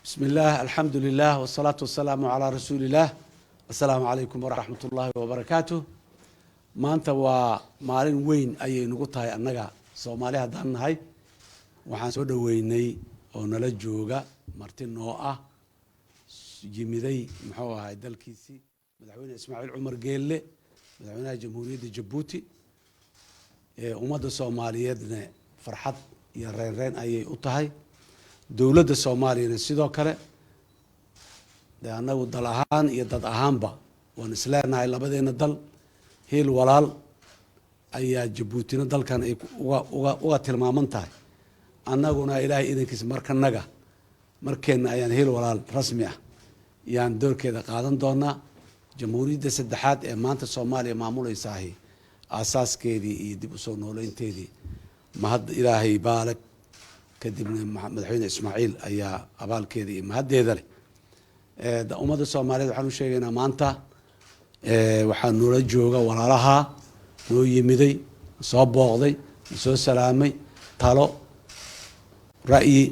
بسم الله الحمد لله والصلاة والسلام على رسول الله. السلام عليكم ورحمة الله وبركاته. maanta waa maalin weyn ayay nagu tahay annaga Soomaali haddaan nahay. waxaan soo dhaweynay oo nala jooga marti noo ah yimiday muxuu ahaa dalkiisii madaxweyne Ismaaciil Cumar Geelle madaxweynaha Jamhuuriyadda Jabuuti ummadda Soomaaliyeedna farxad iyo reereen ayay u tahay dawladda Soomaaliyeedna sidoo kale anagu dal ahaan iyo dad ahaanba waan isleenahay labadeena dal heel walaal ayaa Jabuutina dalkan ay uga tilmaaman tahay annaguna ilaahay idankiisa markeena ayaan heel walaal rasmi ah yaan doorkeeda qaadan doonaa jamhuuriyadda saddexaad ee maanta Soomaaliya maamulaysaa asaaskeedii iyo dib u soo nooleynteedii mahad ilaahay baalag kadibna madaxweyne Ismaaciil ayaa abaalkeedii iyo mahaddeeda leh ummadda Soomaaliyeed waxaan u sheegaynaa maanta waxaan noola jooga walaalaha noo yimiday soo booqday soo salaamay talo ra'yi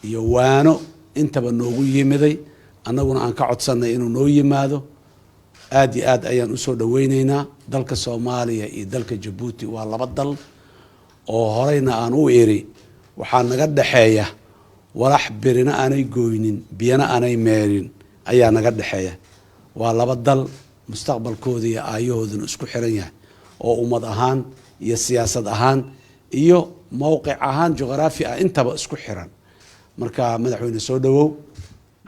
iyo waano intaba noogu yimiday annaguna aan ka codsanay inuu noo yimaado aad iyo aad ayaan u soo dhaweynaynaa dalka Soomaaliya iyo dalka Jabuuti waa laba dal oo horeyna aan u iri waxaa naga dhaxeeya walax birina aanay gooynin biyana aanay meerin ayaa naga dhaxeeya waa laba dal mustaqbalkooda iyo aayahooduna isku xiran yahay oo ummad ahaan iyo siyaasad ahaan iyo mowqic ahaan juqraafi ah intaba isku xiran marka madaxweyne soo dhawow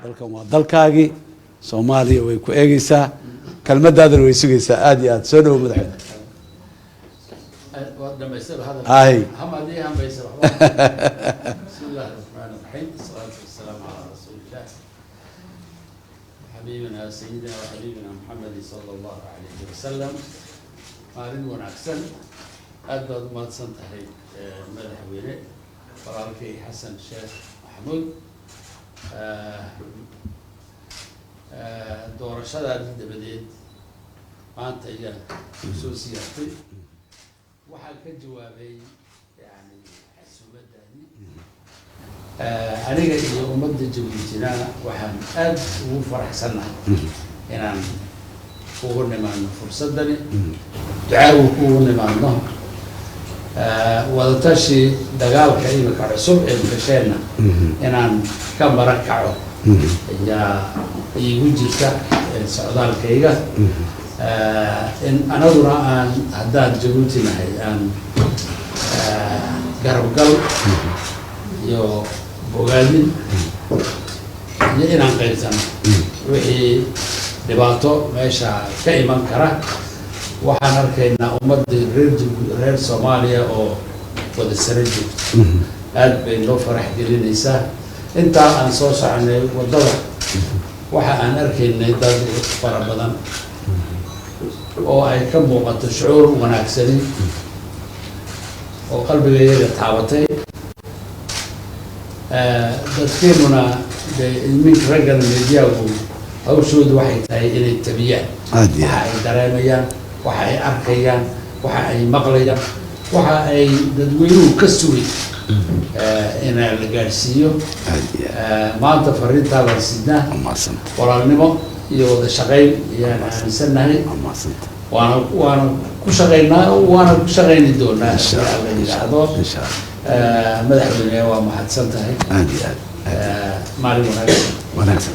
dalkan waa dalkaagii Soomaaliya way ku eegaysaa kalmadaadana way sugaysaa aad iyo aad soo dhawow madaxweyne هاي بسم الله الرحمن الرحيم والصلاة والسلام على رسول الله حبيبنا سيدنا وحبيبنا محمد صلى الله عليه وسلم مالين ونعكسن أدبر ما تصنتهي مدحوينه فراركي حسن الشيخ محمود دور الشداد بديت ما أنت إلى خصوصياتي waxaan ka jawaabay yani xasuubadaani aniga iyo ummadda Jabuutina waxaan aad ugu faraxsanahay inaan ugu nimaano fursadani ducaa ugu nimaano wadatashi dagaalka imika cusub ee bulshadeenna inaan ka marakaco ayaa igu jirta socdaalkayga in anaguna aan haddaan Jabuuti nahay aan garabgal iyo bogaadin iyo inaan qaybsano wixii dhibaato meesha ka iman kara waxaan arkaynaa ummadda reer Soomaaliya oo wada sare joogta aad bay noo farax gelinaysaa intaa aan soo soconay wadada waxa aan arkaynay dad fara badan oo ay ka muuqato shucuur wanaagsan oo qalbigayga taabatay dadkeenuna min raggan meediyagu hawshoodu waxay tahay inay tabiyaan waxa ay dareemayaan waxa ay arkayaan waxa ay maqlayaan waxa ay dadweynuhu ka sugay in la gaarsiiyo maanta fariinta la sidna walaalnimo iyo wada shaqeyn iyaan aaminsanahay waana ku shaqeynaa waana ku shaqeyni doonaa insha Allah madaxweyne waa mahadsan tahay aad iyo aad maalin wanaagsan wanaagsan